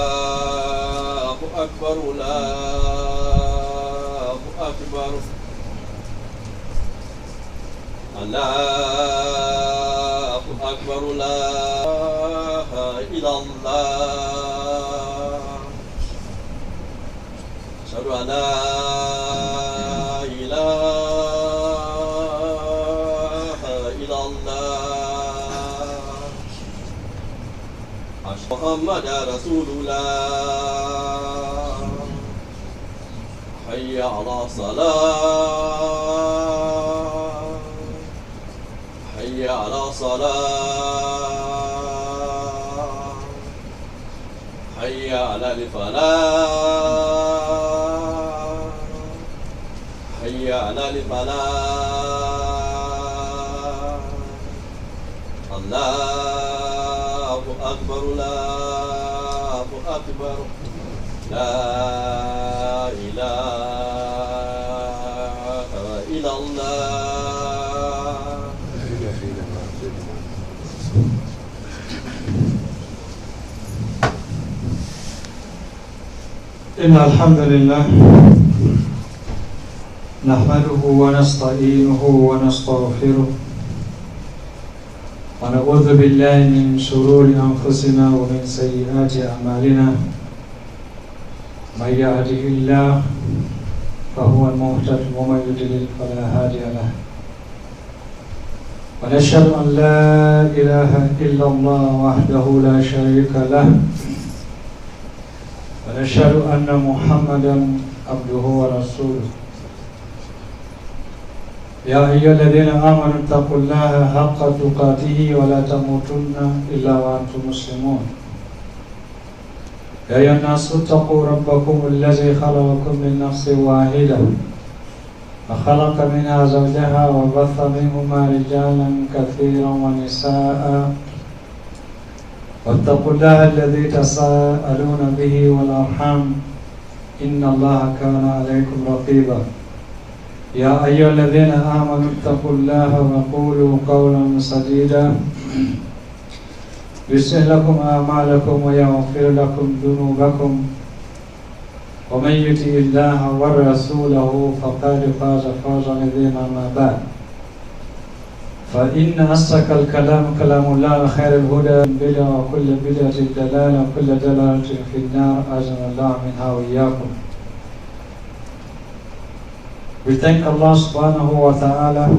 الله أكبر الله أكبر الله أكبر لا إله إلا الله أشهد أن لا إله إلا الله أشهد محمد رسول الله حي على الصلاة حي على الصلاة حي على الفلاح حي على الفلاح الله أكبر الله أكبر لا إله إلا الله. إن الحمد لله نحمده ونستعينه ونستغفره ونعوذ بالله من شرور أنفسنا ومن سيئات أعمالنا من يهده الله فهو المهتد ومن يضلل فلا هادي له ونشهد أن لا إله إلا الله وحده لا شريك له ونشهد أن محمدا عبده ورسوله يا أيها الذين آمنوا اتقوا الله حق تقاته ولا تموتن إلا وأنتم مسلمون يا أيها الناس اتقوا ربكم الذي خلقكم من نفس واحدة وخلق منها زوجها وبث منهما رجالا كثيرا ونساء واتقوا الله الذي تساءلون به والأرحام إن الله كان عليكم رقيبا يا أيها الذين آمنوا اتقوا الله وقولوا قولا سديدا يصلح لكم أعمالكم ويغفر لكم ذنوبكم ومن يطع الله ورسوله فقد فاز فوزا عظيما. أما بعد فإن أصدق الكلام كلام الله خير الهدى بدعة وكل بدعة ضلالة وكل ضلالة في النار أعاذنا الله منها وإياكم. We thank Allah subhanahu wa ta'ala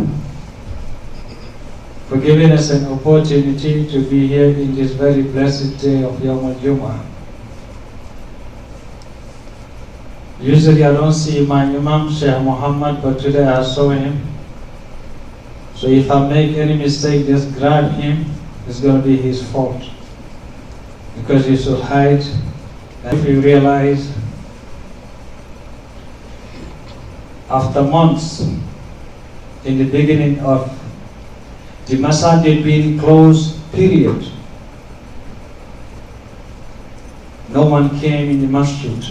for giving us an opportunity to be here in this very blessed day of Jumuah. Usually I don't see my Imam Sheikh Muhammad, but today I saw him. So if I make any mistake, just grab him. It's going to be his fault, because he should hide. And if you realize, after months, in the beginning of the Masjid being closed, period, no one came in the masjid.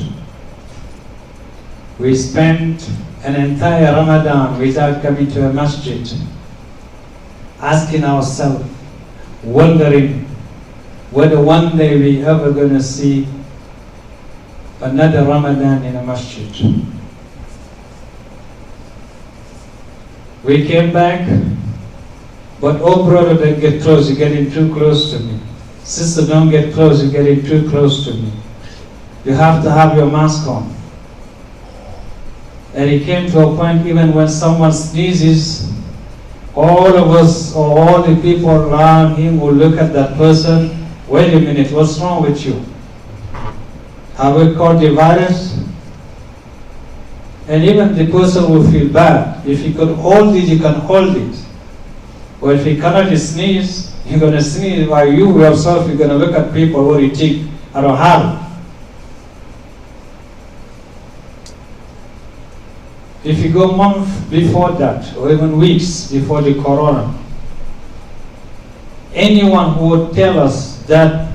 We spent an entire Ramadan without coming to a masjid, asking ourselves, wondering whether one day we ever going to see another Ramadan in a masjid. We came back, but oh brother, don't get close, you're getting too close to me. Sister, don't get close, you're getting too close to me. You have to have your mask on. And it came to a point, even when someone sneezes, all of us or all the people around him will look at that person. Wait a minute, what's wrong with you? Have we caught the virus? And even the person will feel bad. If he could hold it, you can hold it. Or if he cannot sneeze, you're going to sneeze while you yourself, you're going to look at people who you think, I don't have it. If you go months before that, or even weeks before the corona, anyone who would tell us that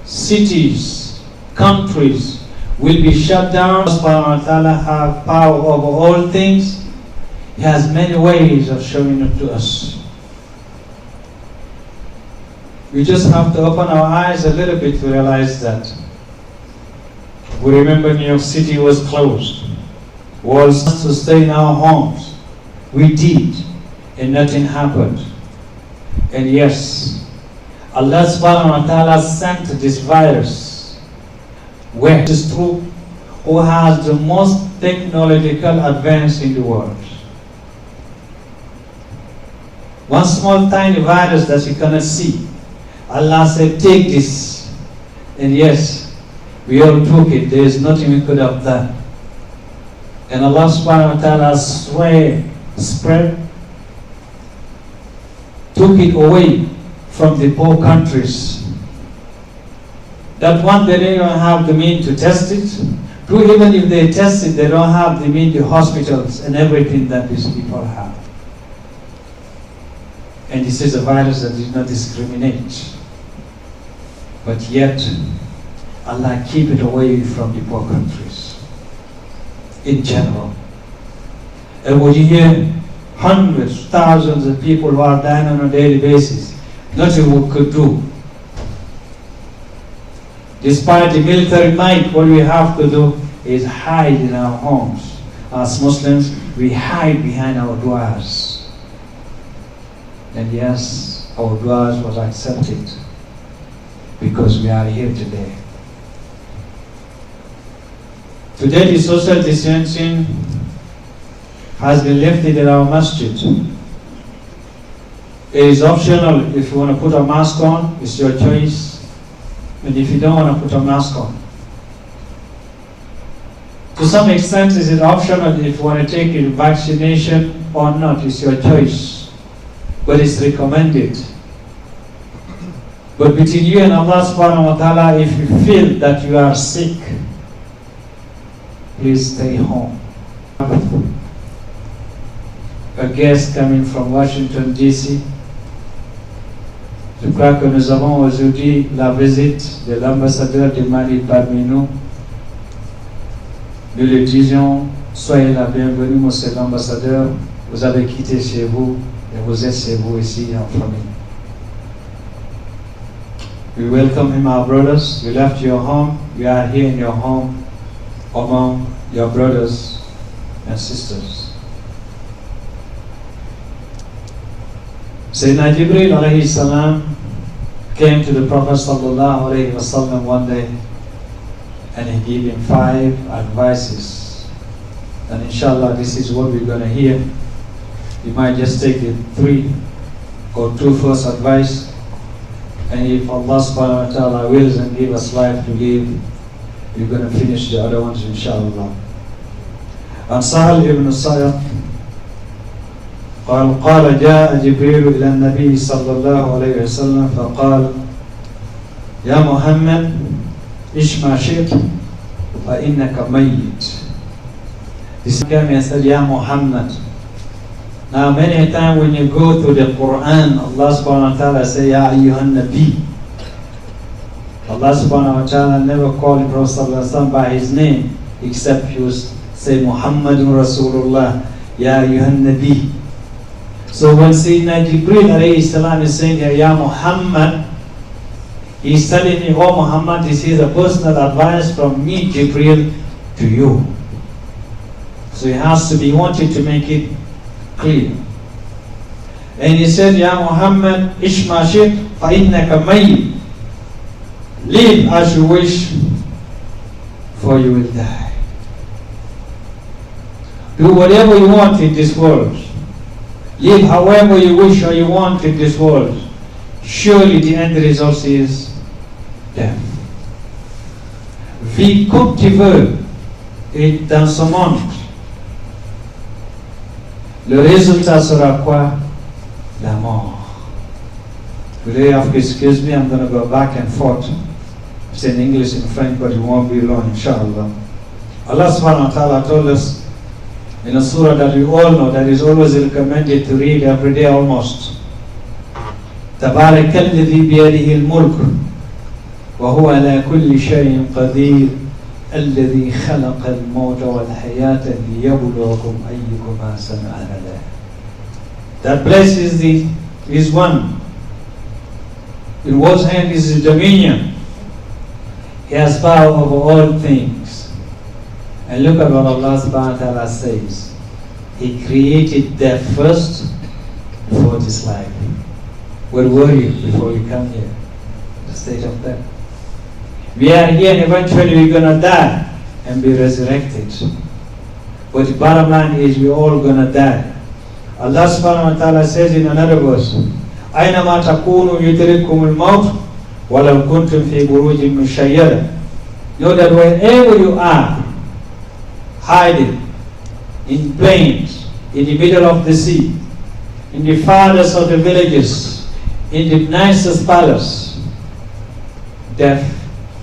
cities, countries will be shut down, Allah subhanahu wa ta'ala have power over all things. He has many ways of showing it to us. We just have to open our eyes a little bit to realize that. We remember New York City was closed. Was to stay in our homes. We did, and nothing happened. And yes, Allah subhanahu wa ta'ala sent this virus. Where it is true, who has the most technological advance in the world. One small tiny virus that you cannot see. Allah said, take this. And yes, we all took it. There is nothing we could have done. And Allah subhanahu wa ta'ala took it away from the poor countries. That one, they don't even have the means to test it. Even if they test it, they don't have the means, the hospitals and everything that these people have. And this is a virus that did not discriminate. But yet, Allah keep it away from the poor countries. In general. And when you hear hundreds, thousands of people who are dying on a daily basis, nothing we could do. Despite the military might, what we have to do is hide in our homes. As Muslims, we hide behind our du'as. And yes, our du'as was accepted because we are here today. Today, the social distancing has been lifted in our masjid. It is optional. If you want to put a mask on, it's your choice. And if you don't want to put a mask on. To some extent, is it optional if you want to take a vaccination or not? It's your choice. But it's recommended. But between you and Allah subhanahu wa ta'ala, if you feel that you are sick, please stay home. A guest coming from Washington, D.C. Je crois que nous avons aujourd'hui la visite de l'ambassadeur du Mali parmi nous. Nous le disions, soyez la bienvenue, monsieur l'ambassadeur. Vous avez quitté chez vous et vous êtes chez vous ici en famille. We welcome him, our brothers. You left your home. You are here in your home among your brothers and sisters. Sayyidina Jibreel alayhi salam came to the Prophet sallallahu alayhi wasallam one day and he gave him 5 advices. And inshallah this is what we're going to hear. You might just take the 3 or 2 first advice, and if Allah subhanahu wa ta'ala wills and give us life to live, we're going to finish the other ones inshallah. عن سهل بن سعد قال جاء جبريل إلى النبي صلى الله عليه وسلم فقال يا محمد إيش ما شئت فإنك ميت. This came and said, Ya Muhammad. Now many times when you go to the Quran, Allah subhanahu wa ta'ala say, Ya ayyuhan nabi. Allah subhanahu wa ta'ala never called the Prophet sallallahu alaihi wasallam by his name, except he was say Muhammadun Rasulullah, Ya ayyuhan nabi. So when Sayyidina Jibreel alayhi salam is saying, Ya Muhammad, he's telling me, oh Muhammad, this is a personal advice from me, Jibreel, to you. So he has to be wanted to make it clear. And he said, Ya Muhammad, ish ma shit fa innaka mayyit. Live as you wish, for you will die. Do whatever you want in this world. Live however you wish or you want in this world. Surely the end result is death. Vis comme tu veux et dans ce monde. Le résultat sera quoi? La mort. Today, excuse me, I'm going to go back and forth. It's in English and French, but it won't be long, inshallah. Allah subhanahu wa ta'ala told us in a surah that we all know, that is always recommended to read every day almost. تبارك الذي بيده الملك وهو على كل شيء قدير الذي خلق الموت والحياة ليبلوكم أيكم أحسن عملا. That place is one In God's hand is His dominion. He has power over all things. And look at what Allah subhanahu wa ta'ala says. He created death first before this life. Where were you before you come here? The state of death. We are here and eventually we're going to die and be resurrected. But the bottom line is we're all going to die. Allah subhanahu wa ta'ala says in another verse, أَيْنَمَا تَكُونُوا يُدْرِكْكُمُ الْمَوْتُ وَلَوْ كُنْتُمْ فِي بُرُوجٍ مُشَيَّدَةٍ. Know that wherever you are, hiding, in plains, in the middle of the sea, in the farthest of the villages, in the nicest palace, death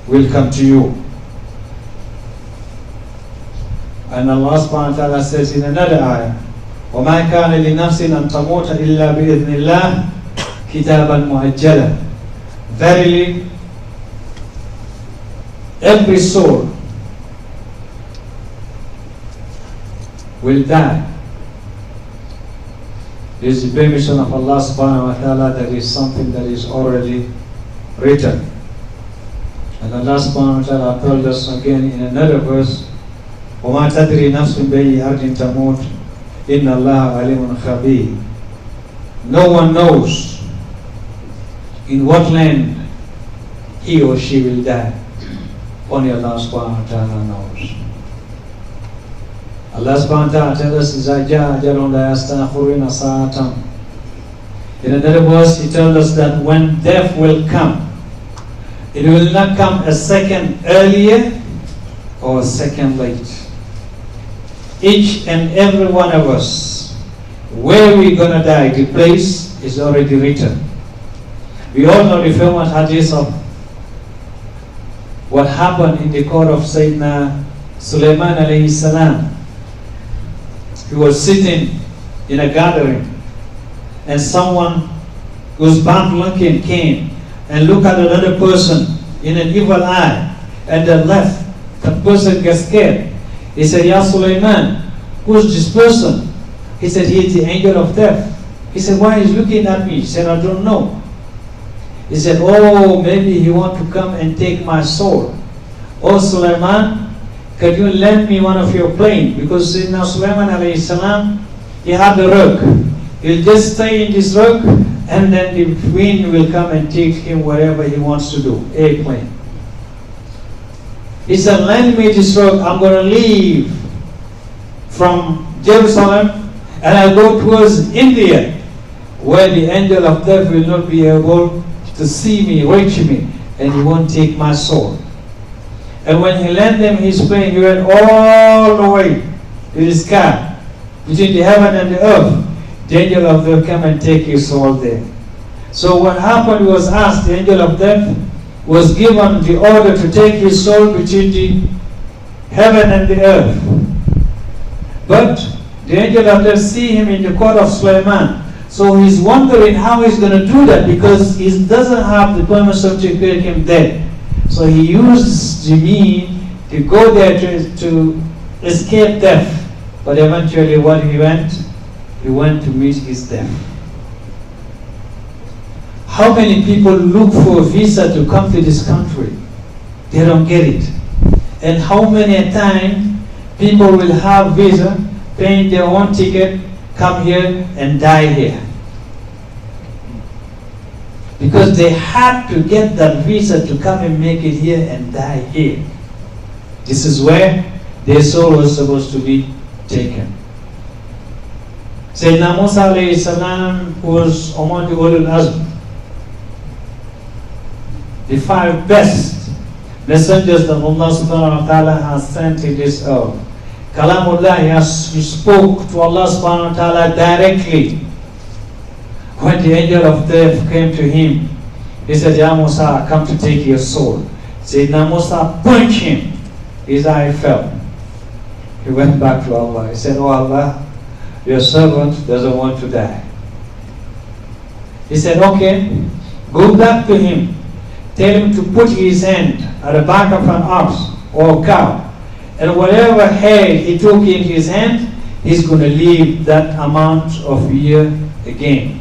will come to you. And Allah subhanahu wa ta'ala says in another ayah, وَمَا كَانَ لِنَفْسٍ أَن تَمُوتَ إِلَّا بِإِذْنِ اللَّهِ كِتَابًا مُؤَجَّلًا. Verily, every soul will die. This is the permission of Allah subhanahu wa ta'ala. That is something that is already written. And Allah subhanahu wa ta'ala told us again in another verse, وَمَا تَدْرِي نَفْسٌ بِأَيِّ أَرْضٍ تَمُوتُ إِنَّ اللَّهَ عَلِيمٌ خَبِيرٌ. No one knows in what land he or she will die. Only Allah subhanahu wa ta'ala knows. Allah subhanahu wa ta'ala tells us, إِذَا جَاءَ أَجَلٌ لَا يَسْتَأْخِرُونَ سَاعَةً. In another verse, He tells us that when death will come, it will not come a second earlier or a second late. Each and every one of us, where we're going to die, the place is already written. We all know the famous hadith of what happened in the court of Sayyidina Sulaiman alayhi salam. He was sitting in a gathering and someone who's bad looking came and looked at another person in an evil eye and then left. That person gets scared. He said, Ya Sulaiman, who's this person? He said, he is the angel of death. He said, why is he looking at me? He said, I don't know. He said, oh, maybe he wants to come and take my soul. Oh, Sulaiman, could you lend me one of your planes? Because now Sulaiman alayhi salam, he had a rug. He'll just stay in this rug and then the wind will come and take him wherever he wants to do. Airplane. He said, lend me this rug. I'm going to leave from Jerusalem and I'll go towards India, where the angel of death will not be able to see me, reach me, and he won't take my soul. And when he lent them his plane, he went all the way to the sky, between the heaven and the earth. The angel of death came and take his soul there. So what happened was asked, the angel of death was given the order to take his soul between the heaven and the earth. But the angel of death see him in the court of Sulaiman. So he's wondering how he's going to do that because he doesn't have the permission to take him dead. So he used the means to go there to escape death. But eventually what he went? He went to meet his death. How many people look for a visa to come to this country? They don't get it. And how many times people will have visa, paying their own ticket, come here and die here? Because they had to get that visa to come and make it here and die here. This is where their soul was supposed to be taken. Sayyidina Musa alayhi salam was among the Ulul Azm, the 5 best messengers that Allah subhanahu wa ta'ala has sent to this earth. Kalamullah, he spoke to Allah subhanahu wa ta'ala directly. When the angel of death came to him, he said, Ya Musa, I come to take your soul. Sayyidina Musa punched him. His eye fell. He went back to Allah. He said, Oh Allah, your servant doesn't want to die. He said, okay, go back to him. Tell him to put his hand at the back of an ox or a cow. And whatever hair he took in his hand, he's going to live that amount of year again.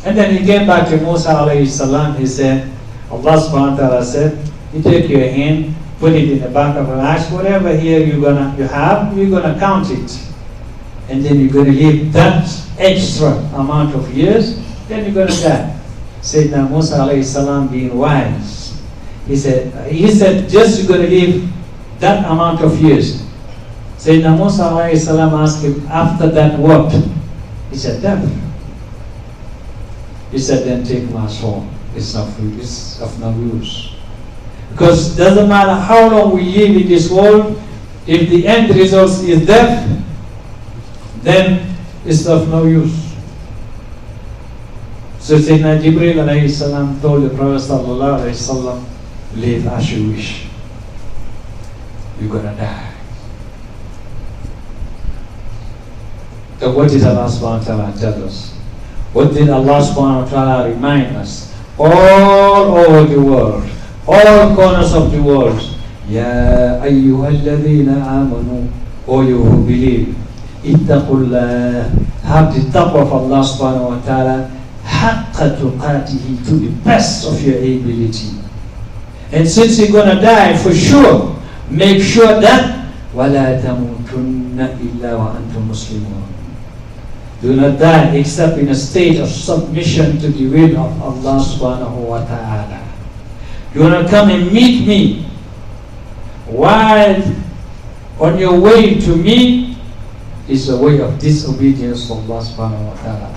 And then he came back to Musa alayhi salam. He said, Allah subhanahu wa ta'ala said, you take your hand, put it in the back of your axe, whatever here you have, you're gonna count it. And then you're gonna live that extra amount of years, then you're gonna die. Sayyidina Musa alayhi salam being wise. He said, just you're gonna live that amount of years. Sayyidina Musa alayhi salam asked him, after that what? He said, death. He said, then take my soul. It's of no use. Because it doesn't matter how long we live in this world, if the end result is death, then it's of no use. So Sayyidina Jibreel alayhi salam told the Prophet sallallahu alayhi wasallam, live as you wish. You're gonna die. So what did Allah subhanahu wa ta'ala tell us? What did Allah subhanahu wa ta'ala remind us? All over the world, all corners of the world. Ya ayyuhalladhina amanu, O you who believe, ittaqullah, have the taqwa of Allah subhanahu wa ta'ala, haqqa tuqatihi, to the best of your ability. And since you're gonna die for sure, make sure that وَلَا تَمُوتُنَّ إِلَّا وَأَنْتُمْ مُسْلِمُونَ. Do not die except in a state of submission to the will of Allah subhanahu wa ta'ala. Do not come and meet me while on your way to me is a way of disobedience to Allah subhanahu wa ta'ala.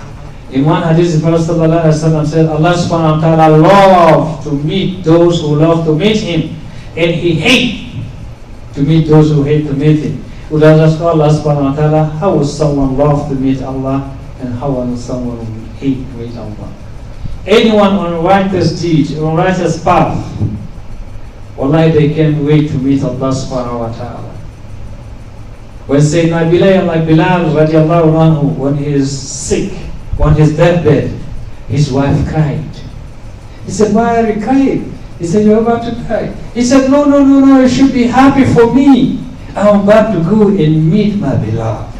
In one hadith, the Prophet sallallahu alaihi wasallam said, Allah subhanahu wa ta'ala loves to meet those who love to meet Him, and He hates to meet those who hate to meet Him. Would I ask Allah subhanahu wa ta'ala, how would someone love to meet Allah, and how would someone hate to meet Allah? Anyone on righteous deed, on righteous path, wallahi they can't wait to meet Allah subhanahu wa ta'ala. When Sayyidina Bilal radiallahu anhu, when he is sick, on his deathbed, his wife cried. He said, why are you crying? He said, you're about to die. He said, no, you should be happy for me. I'm about to go and meet my beloved.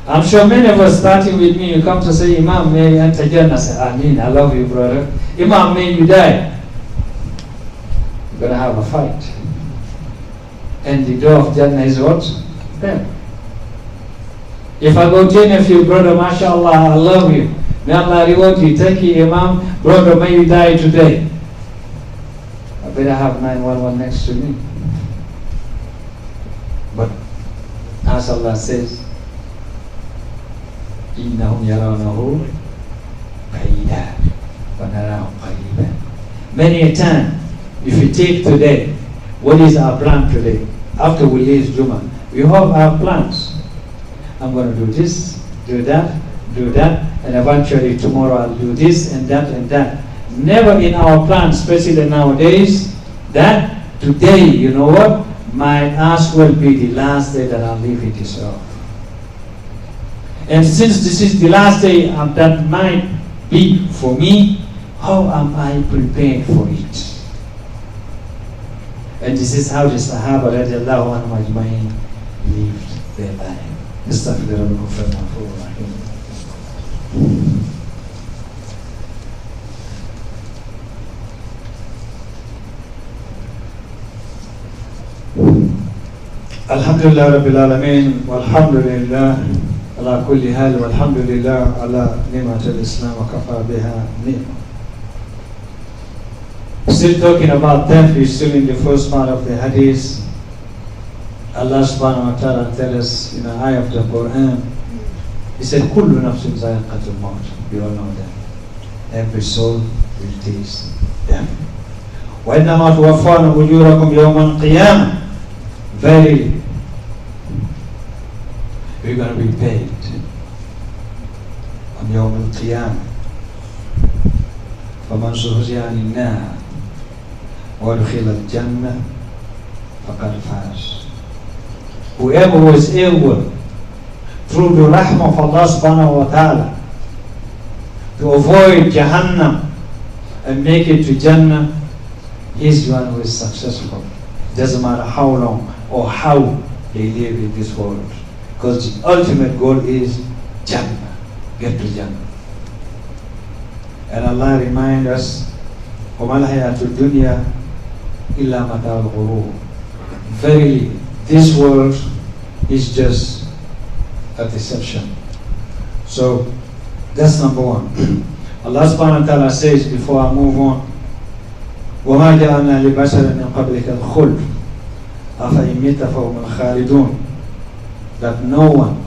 I'm sure many of us, starting with me, you come to say, Imam, may you enter Jannah. I say, Ameen, I love you, brother. Imam, may you die. You're going to have a fight. And the door of Jannah is what? There. If I go to any of you, brother, mashallah, I love you. May Allah reward you. Thank you, Imam. Brother, may you die today. I better have 911 next to me. But as Allah says, إِنَّهُمْ يَرَوْنَهُ بَعِيدًا وَنَرَاهُ قَرِيبًا. Many a time, if we take today, what is our plan today? After we leave Jumu'ah, we have our plans. I'm going to do this, do that, and eventually tomorrow I'll do this and that and that. Never in our plans, especially nowadays, that today, you know what, might as well be the last day that I'll live in this earth. And since this is the last day that might be for me, how am I prepared for it? And this is how the Sahaba radiallahu anhum ajma'in lived their life. Alhamdulillah Rabbil Alameen, walhamdulillah ala kulli hal, walhamdulillah ala ni'mat al-Islam wa kafa biha ni'mah. Still talking about death, we're still in the first part of the hadith. Allah subhanahu wa ta'ala tells us in an ayah of the Quran, He said, Kullu nafsin za'iqatul maut. We all know that. Every soul will taste death. وَإِنَّمَا تُوَفَّوْنَ أُجُورَكُمْ يَوْمَ الْقِيَامَةِ. Verily, we're going to be paid on يوم القيامة. فَمَنْ زُحْزِحَ عَنِ النَّارِ وَأُدْخِلَ الْجَنَّةَ فَقَدْ فَازَ. Whoever was able, through the rahmah of Allah subhanahu wa ta'ala, to avoid Jahannam and make it to Jannah, he is the one who is successful. Doesn't matter how long or how they live in this world. Because the ultimate goal is Jannah, get to Jannah. And Allah reminds us, وَمَا الْحَيَاةُ الدُّنْيَا إِلَّا مَتَاعُ الْغُرُورِ. Verily, this world is just a deception. So, that's number one. Allah subhanahu wa ta'ala says, before I move on, وَمَا جَعَلْنَا لِبَشَرٍ مِنْ قَبْلِكَ الْخُلْدَ أَفَإِنْ مِتَّ فَهُمُ الْخَالِدُونَ. That no one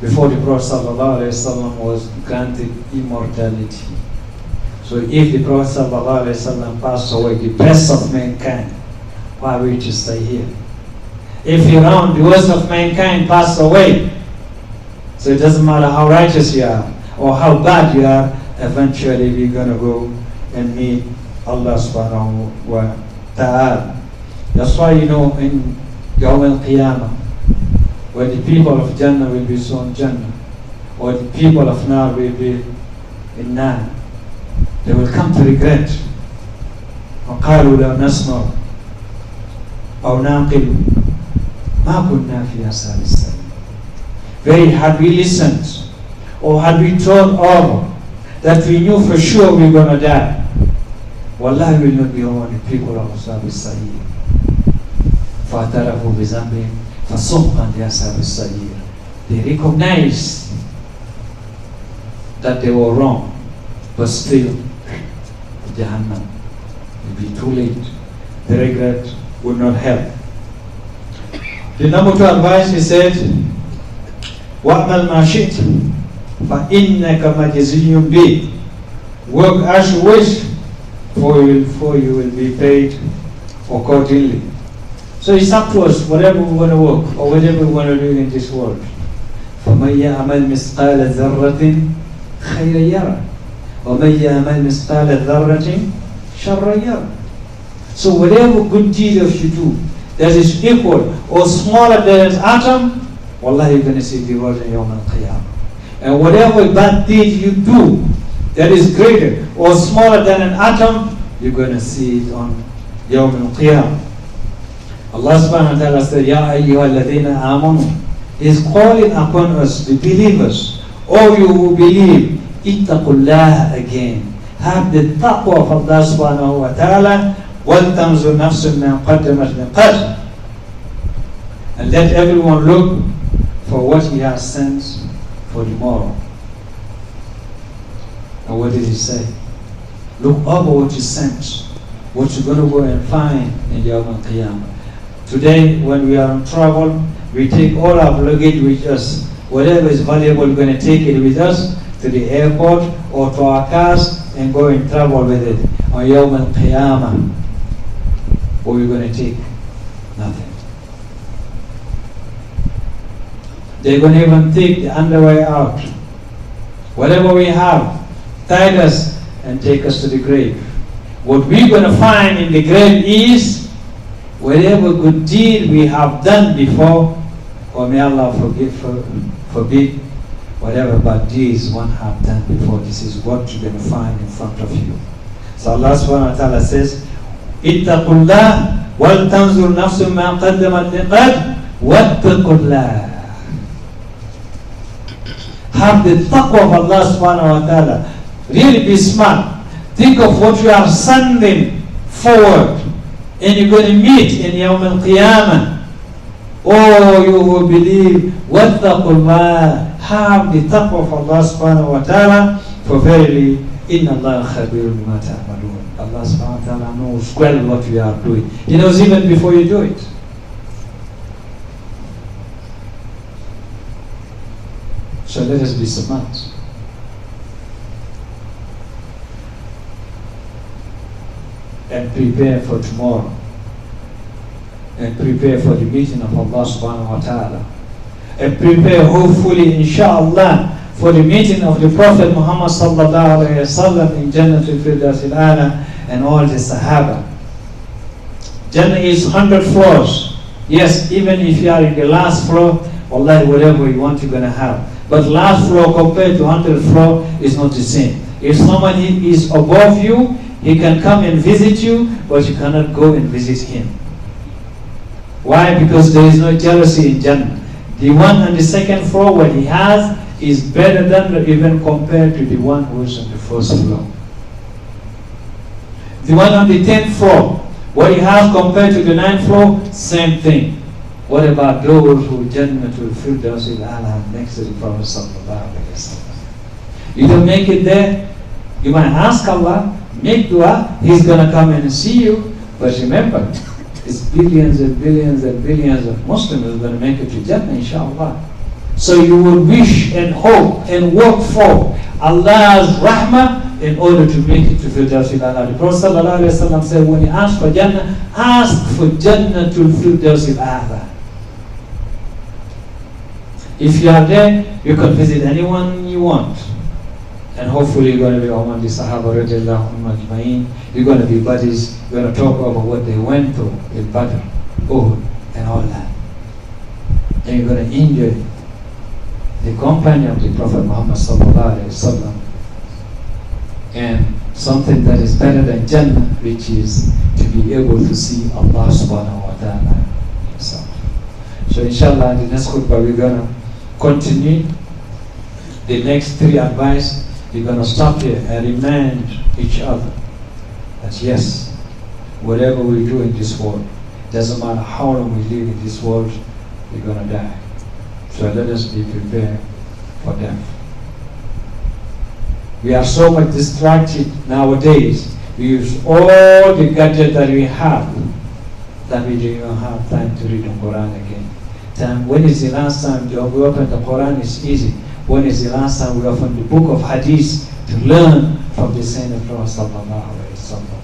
before the Prophet sallallahu alaihi wasallam was granted immortality. So if the Prophet sallallahu alaihi wasallam passed away, the best of mankind, why are we to stay here? If Iran, the worst of mankind, passed away, so it doesn't matter how righteous you are or how bad you are, eventually we're going to go and meet Allah subhanahu wa ta'ala. That's why, you know, in Yawm al-Qiyamah, when the people of Jannah will be shown Jannah, or the people of Nar will be in Nar, they will come to regret. وَقَالُوا لَوْ نَسْمَعُ أَوْ نَعْقِلُ مَا كُنَّا فِي أَصْحَابِ السَّعِيرِ. Very, had we listened, or had we told all that we knew for sure we were going to die, wallahi we will not be among the people of Ashab al-Sa'ir. فَاعْتَرَفُوا بِذَنبِهِمْ فَسُحْقًا لِأَصْحَابِ السَّعِيرِ. They recognized that they were wrong, but still, Jahannam will be too late. The regret will not help. The number two advice, he said, وَأْمَلْ مَا شِئْتَ فَإِنَّكَ مَجْزِيٌّ بِهِ. Work as you wish, for you will be paid accordingly. So it's up to us, whatever we want to work, or whatever we want to do in this world. فَمَنْ يَعْمَلْ مِثْقَالَ ذَرَّةٍ خَيْرًا يَرَهُ وَمَنْ يَعْمَلْ مِثْقَالَ ذَرَّةٍ شَرًّا يَرَهُ. So whatever good deed of you do that is equal or smaller than an atom, wallahi you're going to see the reward in Yawm al-Qiyamah. And whatever bad deed you do that is greater or smaller than an atom, you're going to see it on Yawm al-Qiyamah. Allah subhanahu wa ta'ala said, Ya ayyuhalladhina amanu, is calling upon us, the believers, all you who believe, ittaqullah again. Have the taqwa of Allah subhanahu wa ta'ala, وَلْتَنْظُرْ نَفْسٌ مَا قَدَّمَتْ لِغَدٍ. And let everyone look for what he has sent for tomorrow. And what did he say? Look over what you sent, what you're going to go and find in Yawm al-Qiyamah. Today, when we are on travel, we take all our luggage with us. Whatever is valuable, we're going to take it with us to the airport or to our cars and go and travel with it. On Yawm al-Qiyamah, what we're going to take? Nothing. They're going to even take the underwear out. Whatever we have, tie us and take us to the grave. What we're going to find in the grave is whatever good deed we have done before, or may Allah forbid, whatever bad deeds one have done before. This is what you're going to find in front of you. So Allah subhanahu wa ta'ala says, ittaqullah wal tanzur nafsum ma qaddamat liqad wattaqullah. Have the taqwa of Allah subhanahu wa ta'ala. Really be smart. Think of what you are sending forward, and you're going to meet in Yawm al-Qiyamah. Oh, you will believe, wattaqullah. Have the taqwa of Allah subhanahu wa ta'ala, for verily, inna Allah khabirun bima ta'malun. Allah subhanahu wa ta'ala knows well what you are doing. He knows even before you do it. So let us be smart. And prepare for tomorrow. And prepare for the meeting of Allah subhanahu wa ta'ala. And prepare hopefully inshallah for the meeting of the Prophet Muhammad sallallahu alayhi wa sallam in Jannatul Firdaus al-A'la and all the Sahaba. Jannah is 100 floors. Yes, even if you are in the last floor, wallahi whatever you want you're going to have. But last floor compared to 100 floor is not the same. If somebody is above you, he can come and visit you, but you cannot go and visit him. Why? Because there is no jealousy in Jannah. The one on the second floor, what he has, is better than even compared to the one who is on the first floor. The one on the 10th floor, what he has compared to the 9th floor, same thing. What about those who Jannatul Firdaus al-A'la next to the Prophet sallallahu alaihi wasallam? You don't make it there, you might ask Allah, make dua, He's going to come and see you. But remember, it's billions and billions and billions of Muslims who are going to make it to Jannah, inshallah. So you will wish and hope and work for Allah's rahmah in order to make it to Firdaus al-A'la. The Prophet sallallahu alaihi wasallam said, when you ask for Jannah, ask for Jannatul Firdaus al-A'la. If you are there, you can visit anyone you want. And hopefully you're going to be among the Sahaba radiallahu anhum ajma'in. You're going to be buddies. You're going to talk about what they went through in Badr, Uhud, and all that. And you're going to enjoy the company of the Prophet Muhammad sallallahu alaihi wasallam. And something that is better than Jannah, which is to be able to see Allah subhanahu wa ta'ala himself. So inshallah, in the next khutbah, we're going to continue the next three advice. We're going to stop here and remind each other that yes, whatever we do in this world, doesn't matter how long we live in this world, we're going to die. So let us be prepared for death. We are so much distracted nowadays. We use all the gadgets that we have that we don't even have time to read the Quran again. When is the last time we open the Quran? It's easy. When is the last time we open the book of Hadith to learn from the Sayyidina Prophet sallallahu alaihi wasallam?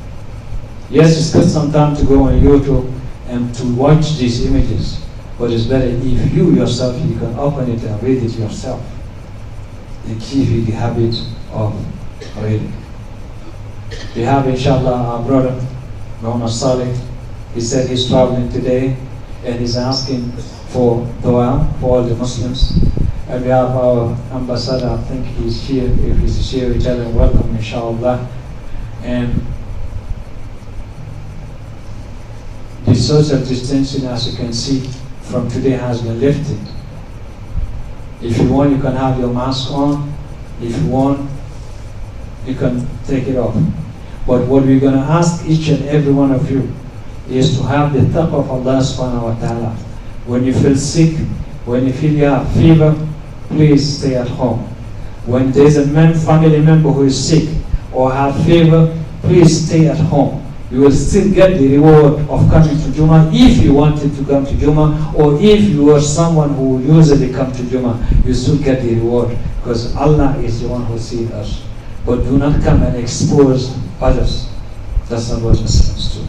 Yes, it's good some time to go on YouTube and to watch these images, but it's better if you yourself, you can open it and read it yourself. It gives you the habit of reading. We have, inshallah, our brother, Muhammad Saleh. He said he's traveling today and he's asking for dua for all the Muslims. And we have our ambassador, I think he's here. If he's here, we tell him welcome, inshallah. And the social distancing, as you can see, from today has been lifted. If you want, you can have your mask on. If you want, you can take it off. But what we're going to ask each and every one of you is to have the taqwa of Allah subhanahu wa ta'ala. When you feel sick, when you feel you have fever, please stay at home. When there's a family member who is sick or have fever, please stay at home. You will still get the reward of coming to Jumu'ah if you wanted to come to Jumu'ah, or if you are someone who usually come to Jumu'ah, you still get the reward because Allah is the one who sees us. But do not come and expose others. That's not what Muslims do.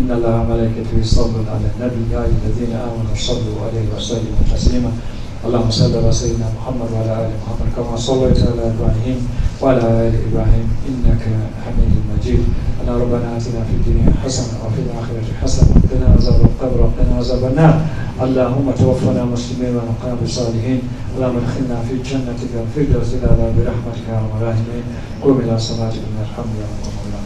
إن الله وملائكته يصلون على النبي يا أيها الذين آمنوا صلوا عليه وسلموا تسليما اللهم صل على سيدنا محمد وعلى آل محمد كما صليت على إبراهيم وعلى آل إبراهيم إنك حميد مجيد اللهم ربنا آتنا في الدنيا حسنة وفي الآخرة حسنة وقنا عذاب القبر وقنا عذاب النار اللهم توفنا مسلمين ونقنا بالصالحين اللهم ادخلنا في جنتك الفردوس الأعلى برحمتك يا أرحم الراحمين قم إلى صلاتكم يرحمني ويرحمكم الله.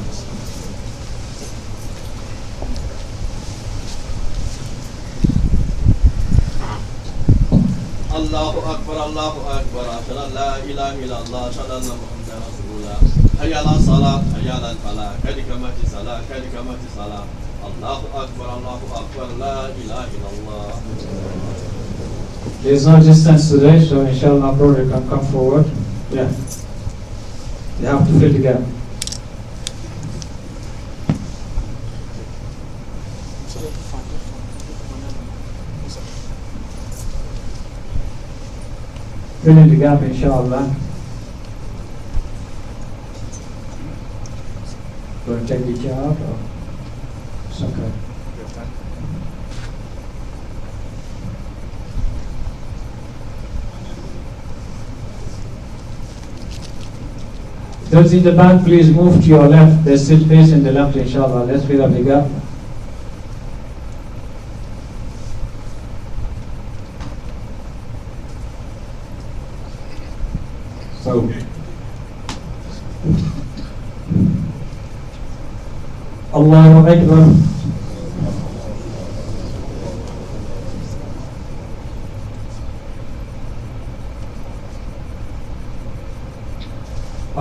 Allahu Akbar, Allahu Akbar, Ashhadu an la ilaha illallah, Ashhadu anna Muhammadan Rasulullah. Hayya ala salat, hayya ala falah, qad qamati salah, qad qamati salah. Allahu Akbar, la ilaha illallah. There is no distance today, so inshallah, brother, you can come forward. Yeah. You have to fill the gap. Fill in the gap, inshallah. Going to take the chair out or it's okay? Those in the back, please move to your left. There's still space in the left, inshallah. Let's fill up the gap. So, Allahu Akbar.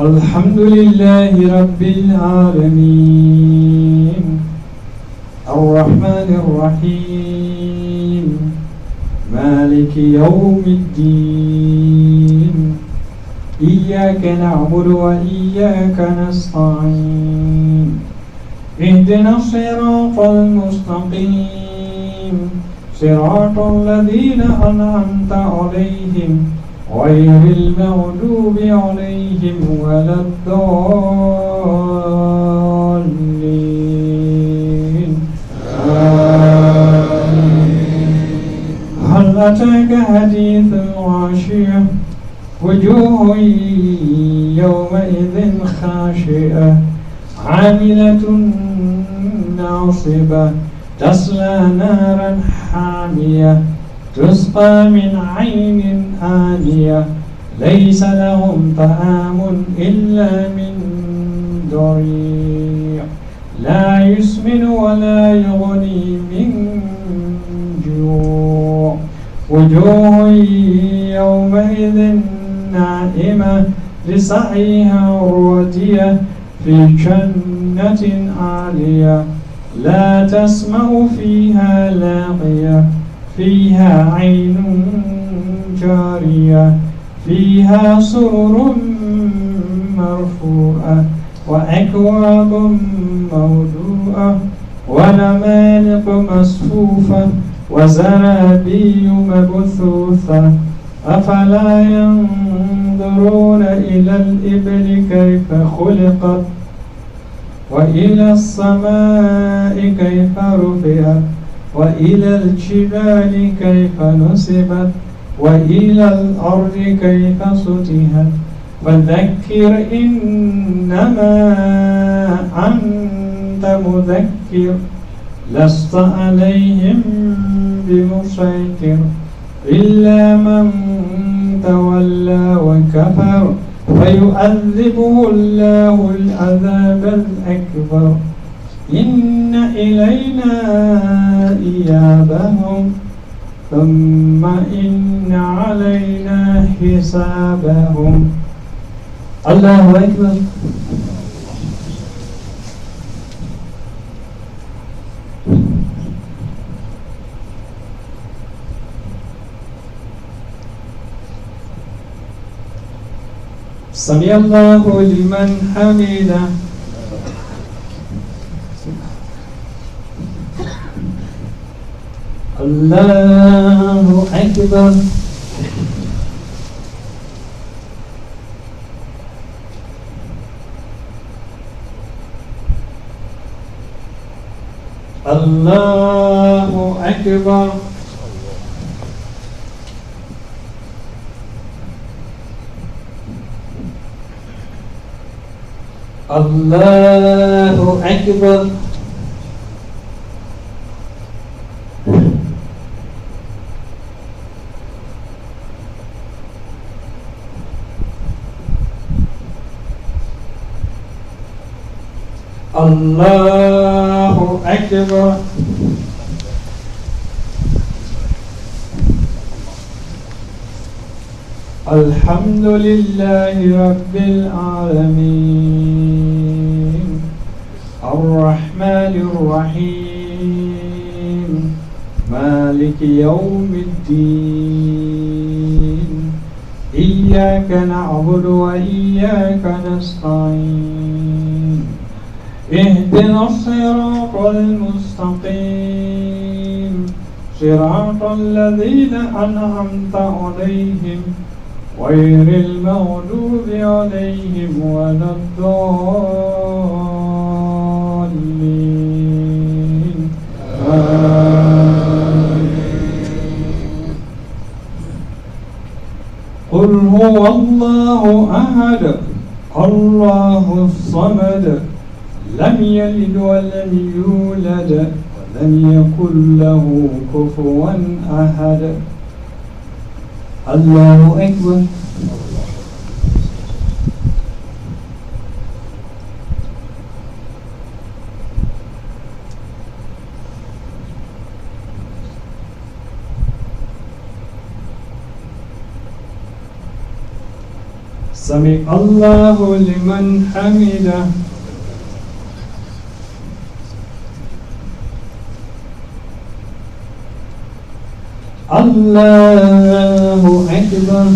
الحمد لله رب العالمين الرحمن الرحيم مالك يوم الدين إياك نعبد وإياك نستعين اهدنا الصراط المستقيم صراط الذين أنعمت عليهم غير المغضوب عليهم ولا الضالين هل أتاك حديث الغاشية وجوه يومئذ خاشعة عاملة ناصبة تصلى نارا حامية تسقى من عين آنية ليس لهم طعام إلا من ضريع لا يسمن ولا يغني من جوع وجوه يومئذ ناعمة لسعيها راضية في جنة عالية لا تسمع فيها لاغية فيها عين جارية فيها سرر مرفوعة وأكواب موضوعة ونمارق مصفوفة وزرابي مبثوثة أفلا ينظرون إلى الإبل كيف خلقت وإلى السماء كيف رفعت وإلى الجبال كيف نصبت وإلى الأرض كيف سطحت فذكر إنما أنت مذكر لست عليهم بمسيطر إلا من تولى وكفر فيؤذبه الله العذاب الأكبر إن إلينا إيابهم ثم إن علينا حسابهم الله أكبر سمع الله لمن حمده الله أكبر الله أكبر الله أكبر الله أكبر الحمد لله رب العالمين الرحمن الرحيم مالك يوم الدين إياك نعبد وإياك نستعين اهدنا الصراط المستقيم صراط الذين أنعمت عليهم غير المغضوب عليهم ولا الضالين قل هو الله أحد الله الصمد لم يلد ولم يولد ولم يكن له كفوا أحد الله أكبر سمع الله لمن حمده. الله أكبر.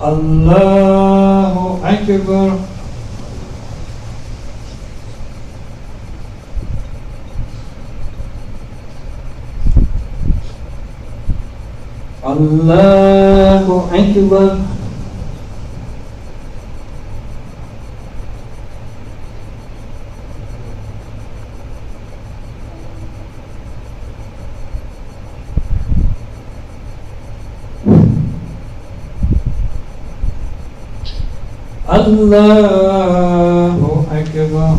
الله أكبر. الله أكبر. الله أكبر.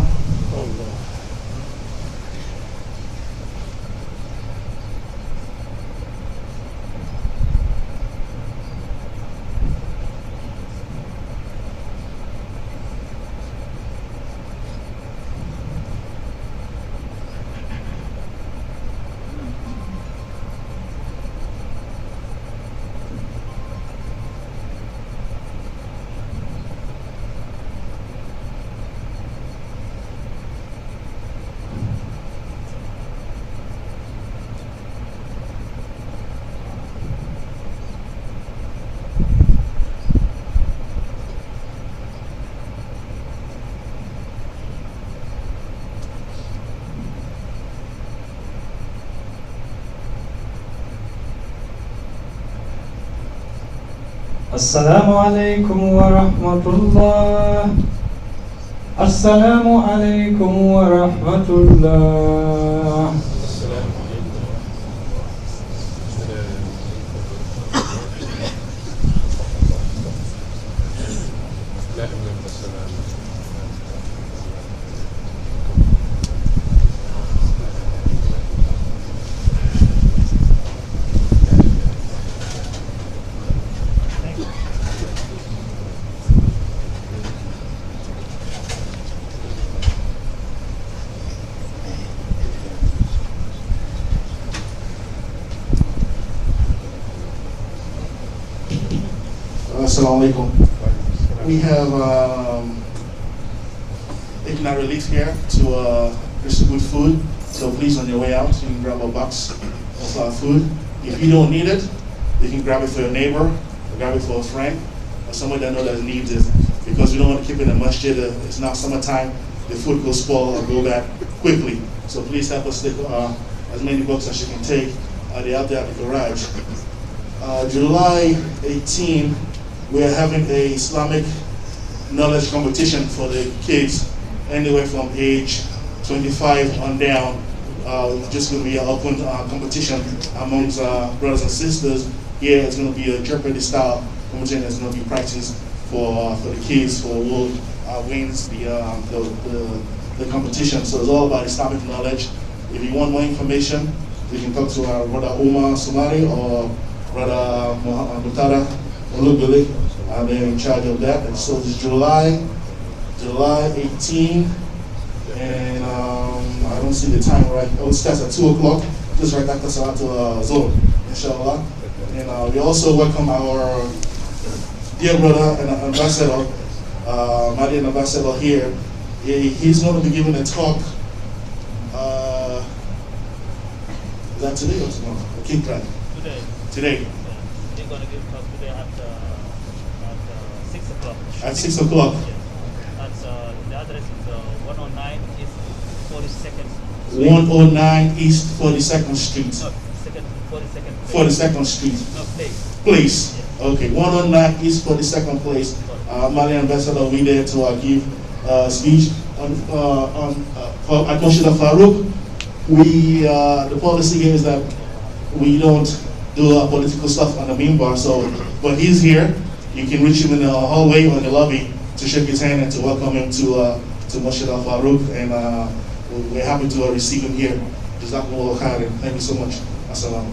السلام عليكم ورحمة الله. السلام عليكم ورحمة الله. Assalamu alaikum. We have Igna Relief here to distribute food. So please, on your way out, you can grab a box of food. If you don't need it, you can grab it for your neighbor, or grab it for a friend, or someone that knows that needs it. Because we don't want to keep it in the masjid. It's now summertime. The food will spoil or go bad quickly. So please help us take as many books as you can take. They're out there at the garage. July 18. We are having a Islamic knowledge competition for the kids, anywhere from age 25 on down. Just going to be an open competition amongst brothers and sisters. Here it's going to be a Jeopardy style competition that's going to be practiced for the kids for who wins the competition. So it's all about Islamic knowledge. If you want more information, you can talk to our brother Omar Somali or brother Mutada Olubili. They're in charge of that. And so it's July 18, and I don't see the time right. It starts at 2 o'clock, just right after Salatul Zuhr, inshallah. And we also welcome our dear brother and ambassador, Malian ambassador here. He's going to be giving a talk. Is that today or tomorrow? Keep track. Today. They're going to give a talk today at 6 o'clock. At 6 o'clock. Yes. That's, the address is 109 East 42nd Street. 109 East 42nd Street. No, 42nd. 42nd Street. No, Place. Yes. Okay, 109 East 42nd Place. Mali Ambassador will be there to give a speech at Masjid Al Farooq. The policy here is that we don't do political stuff on the minbar, but he's here. You can reach him in the hallway or in the lobby to shake his hand and to welcome him to Masjid Al Farooq, and we're happy to receive him here. Jazakumullah khairan. Thank you so much. Assalamu.